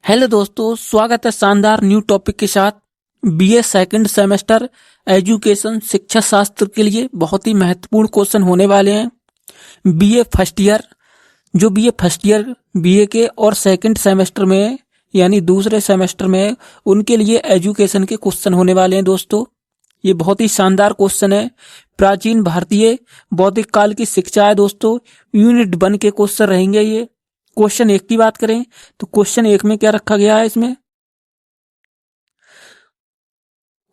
Hello दोस्तों, स्वागत है शानदार न्यू टॉपिक के साथ। बीए सेकंड सेमेस्टर एजुकेशन शिक्षा शास्त्र के लिए बहुत ही महत्वपूर्ण क्वेश्चन होने वाले हैं। बीए फर्स्ट ईयर जो बीए फर्स्ट ईयर बीए के और सेकंड सेमेस्टर में यानी दूसरे सेमेस्टर में उनके लिए एजुकेशन के क्वेश्चन होने वाले हैं। दोस्तों, ये बहुत ही शानदार क्वेश्चन है। प्राचीन भारतीय बौद्धिक काल की शिक्षा है दोस्तों। यूनिट 1 के क्वेश्चन रहेंगे ये। क्वेश्चन 1 की बात करें तो क्वेश्चन 1 में क्या रखा गया है? इसमें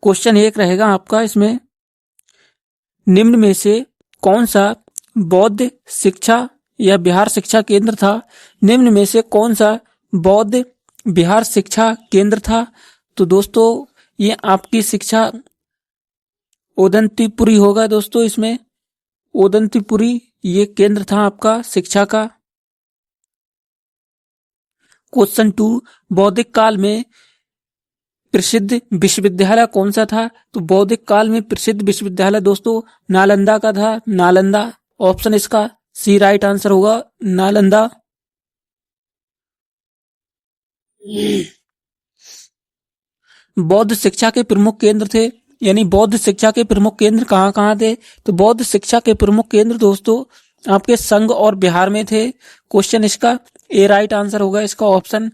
क्वेश्चन 1 रहेगा आपका, इसमें निम्न में से कौन सा बौद्ध शिक्षा या बिहार शिक्षा केंद्र था? निम्न में से कौन सा बौद्ध बिहार शिक्षा केंद्र था? तो दोस्तों, ये आपकी शिक्षा ओदंतीपुरी होगा। दोस्तों, इसमें ओदंतीपुरी ये केंद्र था आपका शिक्षा का। क्वेश्चन 2, बौद्धिक काल में प्रसिद्ध विश्वविद्यालय कौन सा था? तो बौद्धिक काल में प्रसिद्ध विश्वविद्यालय दोस्तों नालंदा का था। नालंदा ऑप्शन इसका सी राइट आंसर होगा, नालंदा। बौद्ध शिक्षा के प्रमुख केंद्र थे, यानी बौद्ध शिक्षा के प्रमुख केंद्र कहाँ कहाँ थे? तो बौद्ध शिक्षा के प्रमुख केंद्र दोस्तों आपके संघ और बिहार में थे। क्वेश्चन इसका ए राइट आंसर होगा, इसका ऑप्शन।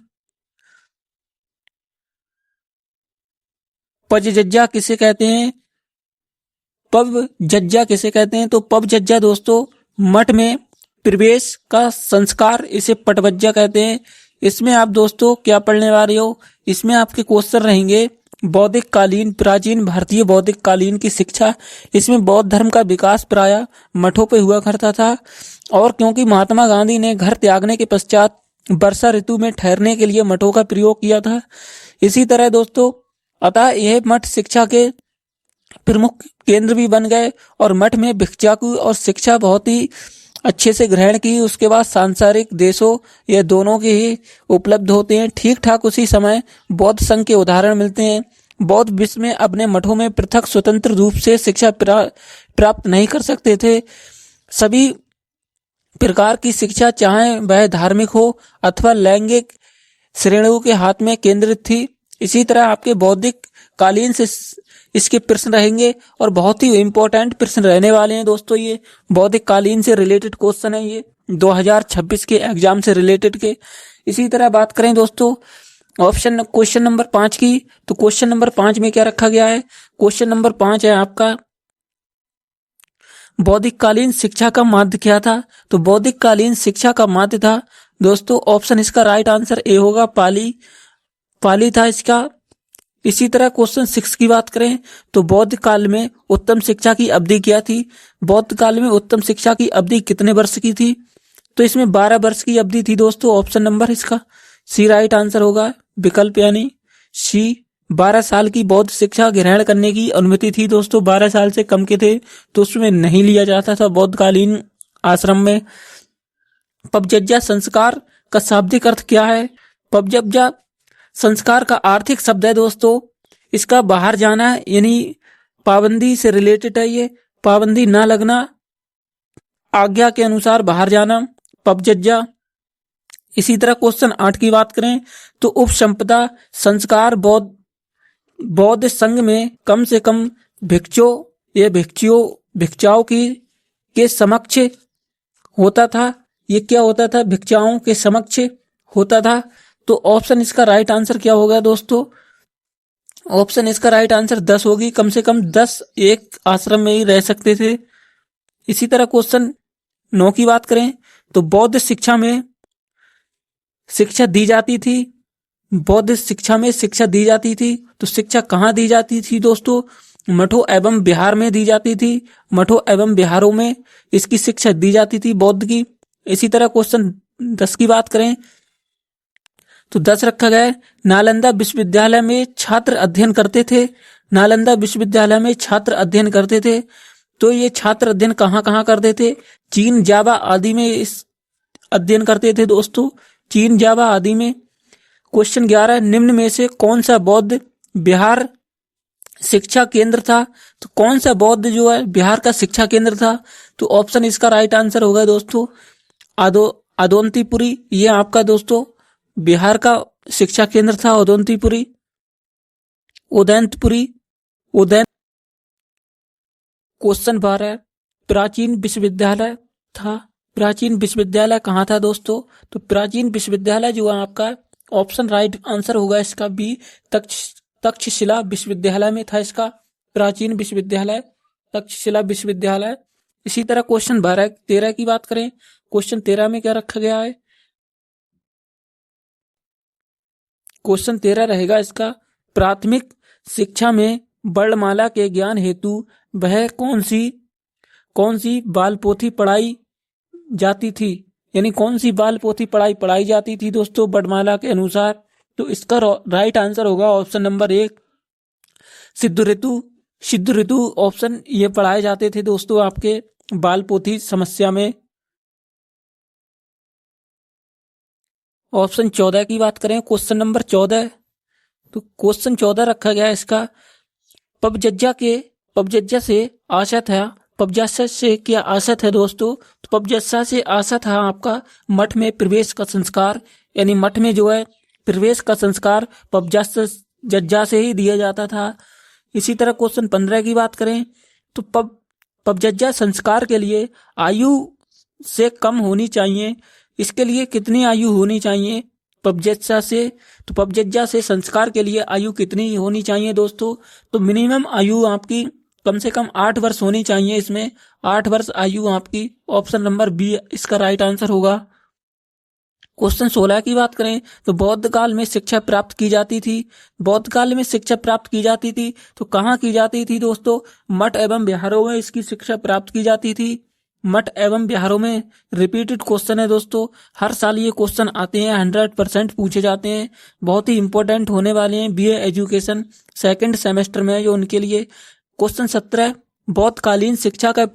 पजजज्जा किसे कहते हैं? पव जज्जा किसे कहते हैं? तो पव जज्जा दोस्तों मठ में प्रवेश का संस्कार, इसे पटवज्जा कहते हैं। इसमें आप दोस्तों क्या पढ़ने वाले हो? इसमें आपके क्वेश्चन रहेंगे बौद्धिक कालीन प्राचीन भारतीय बौद्धिक कालीन की शिक्षा। इसमें बौद्ध धर्म का विकास प्रायः मठों पे हुआ करता था, और क्योंकि महात्मा गांधी ने घर त्यागने के पश्चात वर्षा ऋतु में ठहरने के लिए मठों का प्रयोग किया था। इसी तरह दोस्तों अतः यह मठ शिक्षा के प्रमुख केंद्र भी बन गए, और मठ में भिक्षा की और शिक्षा बहुत ही अच्छे से ग्रहण की। उसके बाद सांसारिक देशों ये दोनों के ही उपलब्ध होते हैं। ठीक ठाक उसी समय बौद्ध संघ के उदाहरण मिलते हैं। बौद्ध विश्व में अपने मठों में पृथक स्वतंत्र रूप से शिक्षा प्राप्त नहीं कर सकते थे। सभी प्रकार की शिक्षा, चाहे वह धार्मिक हो अथवा लैंगिक श्रेणियों के हाथ में केंद्रित थी। इसी तरह आपके बौद्धिक कालीन से इसके प्रश्न रहेंगे, और बहुत ही इंपॉर्टेंट प्रश्न रहने वाले हैं दोस्तों। ये बौद्धिक कालीन से रिलेटेड क्वेश्चन है, ये 2026 के एग्जाम से रिलेटेड के। इसी तरह बात करें दोस्तों ऑप्शन क्वेश्चन नंबर 5 की, तो क्वेश्चन नंबर 5 में क्या रखा गया है? क्वेश्चन नंबर 5 है आपका, बौद्धिक कालीन शिक्षा का माध्य क्या था? तो बौद्धिक कालीन शिक्षा का माध्य था दोस्तों, ऑप्शन इसका राइट आंसर ए होगा, पाली था इसका। इसी तरह क्वेश्चन 6 की बात करें तो बौद्ध काल में उत्तम शिक्षा की अवधि क्या थी? बौद्ध काल में उत्तम शिक्षा की अवधि कितने वर्ष की थी? तो इसमें 12 वर्ष की अवधि थी दोस्तों। ऑप्शन नंबर इसका सी राइट आंसर होगा, विकल्प यानी सी। 12 साल की बौद्ध शिक्षा ग्रहण करने की अनुमति थी दोस्तों। 12 साल से कम के थे तो उसमें नहीं लिया जाता था बौद्ध कालीन आश्रम में। पवजज्जा संस्कार का शाब्दिक अर्थ क्या है? पवजज्जा संस्कार का आर्थिक शब्द है दोस्तों। इसका बाहर जाना यानी पाबंदी से रिलेटेड है ये, पाबंदी ना लगना, आज्ञा के अनुसार बाहर जाना, पवजज्जा। इसी तरह क्वेश्चन 8 की बात करें तो उपसंपदा संस्कार बौद्ध संघ में कम से कम भिक्षुओं के समक्ष होता था। ये क्या होता था? भिक्षाओं के समक्ष होता था। तो ऑप्शन इसका राइट आंसर क्या होगा दोस्तों? ऑप्शन इसका राइट आंसर 10 होगी। कम से कम 10 एक आश्रम में ही रह सकते थे। इसी तरह क्वेश्चन 9 की बात करें तो बौद्ध शिक्षा में शिक्षा दी जाती थी। बौद्ध शिक्षा में शिक्षा दी जाती थी तो शिक्षा कहाँ दी जाती थी दोस्तों? मठों एवं बिहार में दी जाती थी। मठों एवं बिहारों में इसकी शिक्षा दी जाती थी बौद्ध की। इसी तरह क्वेश्चन 10 की बात करें तो 10 रखा गया है, नालंदा विश्वविद्यालय में छात्र अध्ययन करते थे। नालंदा विश्वविद्यालय में छात्र अध्ययन करते थे। तो ये छात्र अध्ययन कहाँ कहाँ करते थे? चीन, जावा आदि में इस अध्ययन करते थे दोस्तों, चीन, जावा आदि में। क्वेश्चन 11, निम्न में से कौन सा बौद्ध बिहार शिक्षा केंद्र था? तो कौन सा बौद्ध जो है बिहार का शिक्षा केंद्र था? तो ऑप्शन इसका राइट आंसर होगा दोस्तों आदोंतीपुरी। ये आपका दोस्तों बिहार का शिक्षा केंद्र था उदयंतीपुरी, उदयंतपुरी, उदयन। क्वेश्चन 12, प्राचीन विश्वविद्यालय था। प्राचीन विश्वविद्यालय कहाँ था दोस्तों? तो प्राचीन विश्वविद्यालय जो है आपका ऑप्शन राइट आंसर होगा इसका बी, तक्षशिला विश्वविद्यालय में था इसका प्राचीन विश्वविद्यालय, तक्षशिला विश्वविद्यालय। इसी तरह क्वेश्चन 13 की बात करें, क्वेश्चन 13 में क्या रखा गया है? क्वेश्चन 13 रहेगा इसका, प्राथमिक शिक्षा में वर्णमाला के ज्ञान हेतु वह कौन सी बाल पोथी पढ़ाई जाती थी, यानी कौन सी बाल पोथी पढ़ाई जाती थी दोस्तों वर्णमाला के अनुसार? तो इसका राइट आंसर होगा ऑप्शन नंबर 1, सिद्ध ऋतु ऑप्शन ये पढ़ाए जाते थे दोस्तों आपके बाल पोथी समस्या में। ऑप्शन 14 की बात करें, क्वेश्चन नंबर 14, तो क्वेश्चन 14 रखा गया इसका, पबजज्जा से आशा था। पबजज्जा से क्या आशा था दोस्तों? तो पबजज्जा से आशा था आपका मठ में प्रवेश का संस्कार, यानी मठ में जो है प्रवेश का संस्कार पबजज्जा से ही दिया जाता था। इसी तरह क्वेश्चन 15 की बात करें तो पबजज्जा संस्कार के लिए आयु से कम होनी चाहिए, इसके लिए कितनी आयु होनी चाहिए पबजज्जा से? तो पबजज्जा से संस्कार के लिए आयु कितनी होनी चाहिए दोस्तों? तो मिनिमम आयु आपकी कम से कम 8 वर्ष होनी चाहिए, इसमें 8 वर्ष आयु आपकी, ऑप्शन नंबर बी इसका राइट आंसर होगा। क्वेश्चन 16 की बात करें तो बौद्ध काल में शिक्षा प्राप्त की जाती थी। बौद्ध काल में शिक्षा प्राप्त की जाती थी तो कहाँ की जाती थी दोस्तों? मठ एवं विहारों में इसकी शिक्षा प्राप्त की जाती थी, मठ एवं विहारों में। रिपीटेड क्वेश्चन है दोस्तों, हर साल ये क्वेश्चन आते हैं, 100% पूछे जाते हैं, बहुत ही इंपॉर्टेंट होने वाले हैं बीए एजुकेशन सेकंड सेमेस्टर में जो उनके लिए। क्वेश्चन 17, बौद्धकालीन शिक्षा का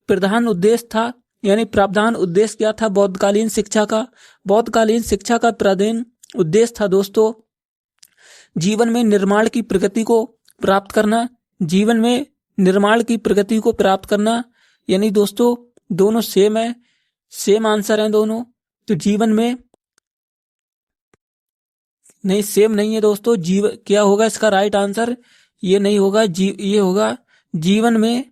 प्रधान उद्देश्य था, यानी प्रावधान उद्देश्य क्या था बौद्धकालीन शिक्षा का? बौद्धकालीन शिक्षा का प्रधान उद्देश्य था दोस्तों जीवन में निर्माण की प्रगति को प्राप्त करना, जीवन में निर्माण की प्रगति को प्राप्त करना, यानी दोस्तों दोनों सेम है, सेम आंसर है दोनों। तो जीवन में नहीं, सेम नहीं है दोस्तों, क्या होगा इसका राइट आंसर? ये नहीं होगा, ये होगा जीवन में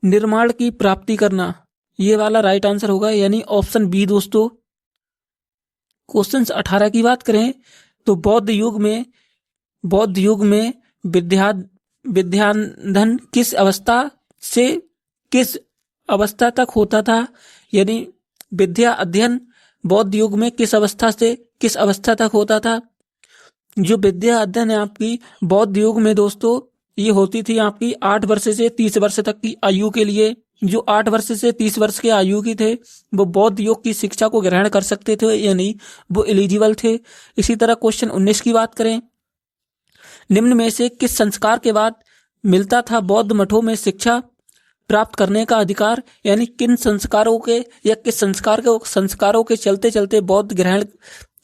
निर्माण की प्राप्ति करना, ये वाला राइट आंसर होगा, यानी ऑप्शन बी दोस्तों। क्वेश्चन 18 की बात करें तो बौद्ध युग में विद्याधन किस अवस्था तक होता था, यानी विद्या अध्ययन बौद्ध युग में किस अवस्था तक होता था? जो विद्या अध्ययन है आपकी बौद्ध युग में दोस्तों ये होती थी आपकी 8 वर्ष से 30 वर्ष तक की आयु के लिए। जो 8 वर्ष से 30 वर्ष के आयु की थे वो बौद्ध योग की शिक्षा को ग्रहण कर सकते थे, यानी वो एलिजिबल थे। इसी तरह क्वेश्चन 19 की बात करें, निम्न में से किस संस्कार के बाद मिलता था बौद्ध मठों में शिक्षा प्राप्त करने का अधिकार, यानी किन संस्कारों के या किस संस्कारों के चलते चलते बौद्ध ग्रहण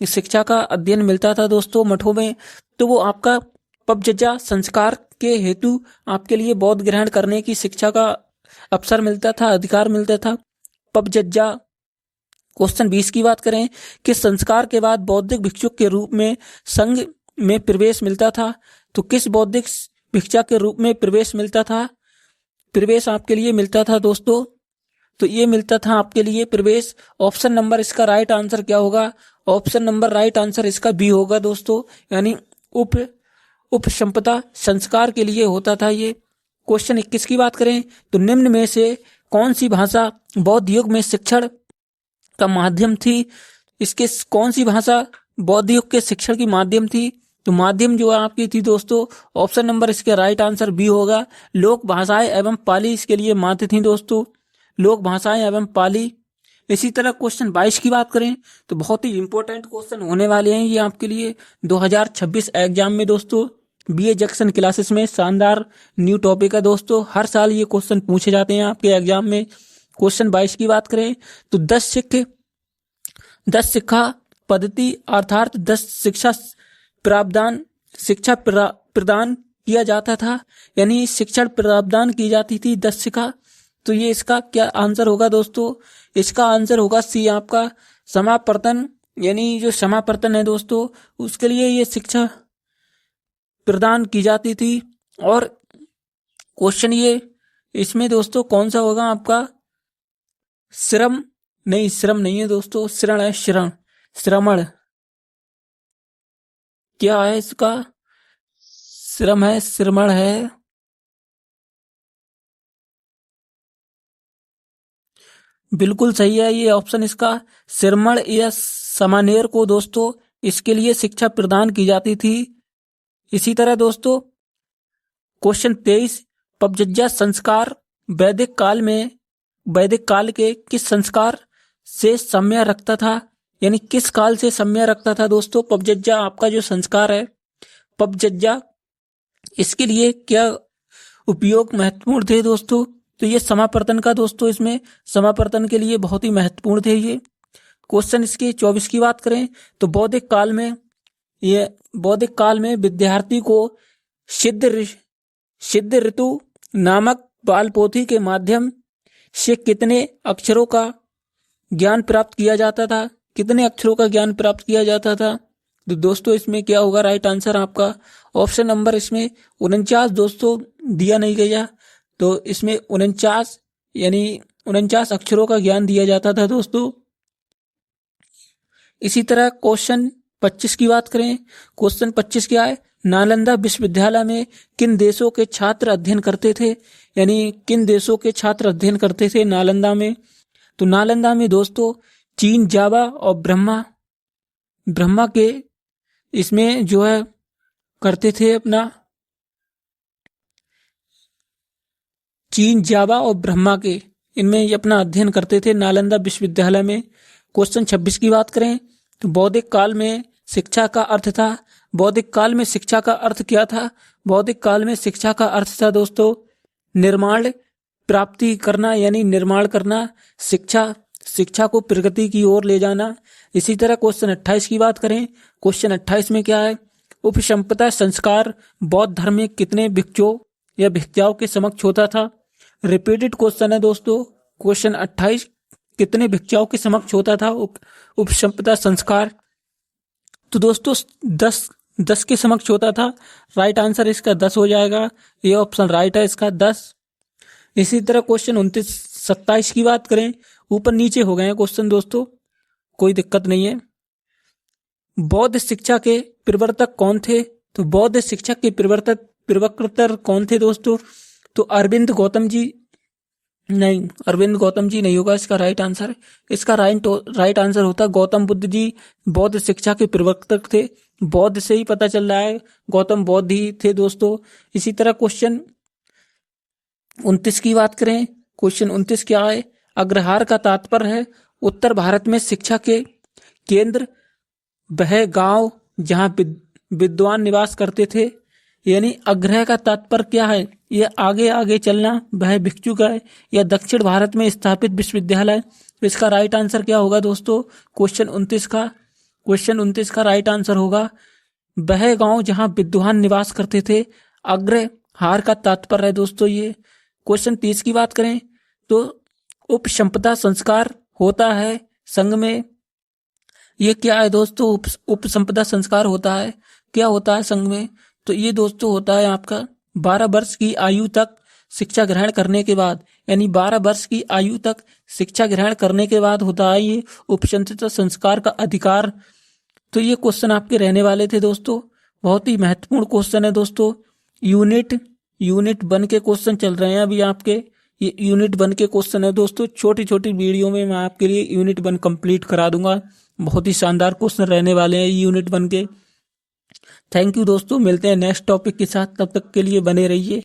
शिक्षा का अध्ययन मिलता था दोस्तों मठों में? तो वो आपका पबजज्जा संस्कार के हेतु आपके लिए बौद्ध ग्रहण करने की शिक्षा का अवसर मिलता था, अधिकार मिलता था, पबजज्जा। क्वेश्चन 20 की बात करें, किस संस्कार के बाद बौद्धिक भिक्षुक के रूप में संघ में प्रवेश मिलता था? तो किस बौद्धिक भिक्षा के रूप में प्रवेश आपके लिए मिलता था दोस्तों? तो ये मिलता था आपके लिए प्रवेश, ऑप्शन नंबर इसका राइट आंसर क्या होगा? ऑप्शन नंबर राइट आंसर इसका बी होगा दोस्तों, यानी उपसंपदा संस्कार के लिए होता था ये। क्वेश्चन 21 की बात करें तो निम्न में से कौन सी भाषा बौद्ध युग में शिक्षण का माध्यम थी? इसके कौन सी भाषा बौद्ध युग के शिक्षण की माध्यम थी? तो माध्यम जो आपकी थी दोस्तों, ऑप्शन नंबर इसके राइट आंसर बी होगा, लोक भाषाएं एवं पाली इसके लिए माध्य थी दोस्तों, लोक भाषाएं एवं पाली। इसी तरह क्वेश्चन 22 की बात करें तो बहुत ही इंपॉर्टेंट क्वेश्चन होने वाले हैं ये आपके लिए 2026 एग्जाम में दोस्तों, बीए जंक्शन क्लासेस में शानदार न्यू टॉपिक है दोस्तों, हर साल ये क्वेश्चन पूछे जाते हैं आपके एग्जाम में। क्वेश्चन 22 की बात करें तो 10 शिक्षा पद्धति अर्थात 10 शिक्षा प्रदान किया जाता था, यानी शिक्षण प्रावधान की जाती थी 10 शिक्षा। तो ये इसका क्या आंसर होगा दोस्तों? इसका आंसर होगा सी आपका समावर्तन यानी जो समावर्तन है दोस्तों, उसके लिए ये शिक्षा प्रदान की जाती थी। और क्वेश्चन ये इसमें दोस्तों कौन सा होगा आपका, श्रम नहीं, श्रम नहीं है दोस्तों, श्रण है, श्रण, श्रमण क्या है इसका, श्रम है, श्रमण है, बिल्कुल सही है ये ऑप्शन इसका, श्रमण या समानेर को दोस्तों इसके लिए शिक्षा प्रदान की जाती थी। इसी तरह दोस्तों क्वेश्चन 23, पबजज्जा संस्कार वैदिक काल के किस संस्कार से साम्य रखता था, यानी किस काल से साम्य रखता था दोस्तों पबजज्जा आपका जो संस्कार है पबजज्जा, इसके लिए क्या उपयोग महत्वपूर्ण थे दोस्तों, तो ये समावर्तन का दोस्तों, इसमें समावर्तन के लिए बहुत ही महत्वपूर्ण थे ये क्वेश्चन। इसके 24 की बात करें तो बौद्धिक काल में विद्यार्थी को सिद्ध ऋतु नामक बाल पोथी के माध्यम से कितने अक्षरों का ज्ञान प्राप्त किया जाता था, कितने अक्षरों का ज्ञान प्राप्त किया जाता था, तो दोस्तों इसमें क्या होगा राइट आंसर आपका ऑप्शन नंबर इसमें 49 दोस्तों दिया नहीं गया, तो इसमें 49 यानी 49 अक्षरों का ज्ञान दिया जाता था दोस्तों। इसी तरह क्वेश्चन 25 की बात करें, क्वेश्चन 25 क्या है, नालंदा विश्वविद्यालय में किन देशों के छात्र अध्ययन करते थे, यानी किन देशों के छात्र अध्ययन करते थे नालंदा में, तो नालंदा में दोस्तों चीन, जावा और ब्रह्मा के इसमें जो है करते थे अपना, चीन, जावा और ब्रह्मा के इनमें ये अपना अध्ययन करते थे नालंदा विश्वविद्यालय में। क्वेश्चन 26 की बात करें तो बौद्धिक काल में शिक्षा का अर्थ था, बौद्धिक काल में शिक्षा का अर्थ क्या था, बौद्धिक काल में शिक्षा का अर्थ था दोस्तों निर्माण प्राप्ति करना, यानी निर्माण करना, शिक्षा को प्रगति की ओर ले जाना। इसी तरह क्वेश्चन 28 की बात करें, क्वेश्चन 28 में क्या है, उपसंपदा संस्कार बौद्ध धर्म में कितने भिक्षुओं या भिक्षाओं के समक्ष होता था, रिपीटेड क्वेश्चन है दोस्तों, क्वेश्चन 28 कितने भिक्षाओं के समक्ष होता था उपसंपदा संस्कार, तो दोस्तों 10 के समक्ष होता था, राइट आंसर इसका 10 हो जाएगा, ये ऑप्शन राइट है इसका 10। इसी तरह क्वेश्चन 27 की बात करें, ऊपर नीचे हो गए हैं क्वेश्चन दोस्तों, कोई दिक्कत नहीं है। बौद्ध शिक्षा के प्रवर्तक कौन थे, तो बौद्ध शिक्षा के प्रवर्तक कौन थे दोस्तों, तो अरविंद गौतम जी नहीं होगा इसका राइट आंसर, इसका राइट आंसर होता गौतम बुद्ध जी बौद्ध शिक्षा के प्रवर्तक थे, बौद्ध से ही पता चल रहा है गौतम बौद्ध ही थे दोस्तों। इसी तरह क्वेश्चन 29 की बात करें, क्वेश्चन 29 क्या है, अग्रहार का तात्पर्य है उत्तर भारत में शिक्षा के केंद्र वह गांव जहां विद्वान निवास करते थे, यानी अग्रह का तात्पर्य क्या है, ये आगे आगे चलना, वह भिक्षु का है, या दक्षिण भारत में स्थापित विश्वविद्यालय, इसका राइट आंसर क्या होगा दोस्तों क्वेश्चन 29 का राइट आंसर होगा वह गांव जहां विद्वान निवास करते थे, अग्रहार का तात्पर्य है दोस्तों ये। क्वेश्चन 30 की बात करें तो उपसंपदा संस्कार होता है संघ में, ये क्या है दोस्तों, उपसंपदा संस्कार होता है, क्या होता है संघ में, तो ये दोस्तों होता है आपका 12 वर्ष की आयु तक शिक्षा ग्रहण करने के बाद, यानी 12 वर्ष की आयु तक शिक्षा ग्रहण करने के बाद होता है ये उपसंपदा संस्कार का अधिकार। तो ये क्वेश्चन आपके रहने वाले थे दोस्तों, बहुत ही महत्वपूर्ण क्वेश्चन है दोस्तों, यूनिट 1 के क्वेश्चन चल रहे हैं अभी आपके, ये यूनिट 1 के क्वेश्चन है दोस्तों, छोटी छोटी वीडियो में मैं आपके लिए यूनिट 1 कंप्लीट करा दूंगा, बहुत ही शानदार क्वेश्चन रहने वाले हैं यूनिट 1 के। थैंक यू दोस्तों, मिलते हैं नेक्स्ट टॉपिक के साथ, तब तक के लिए बने रहिए।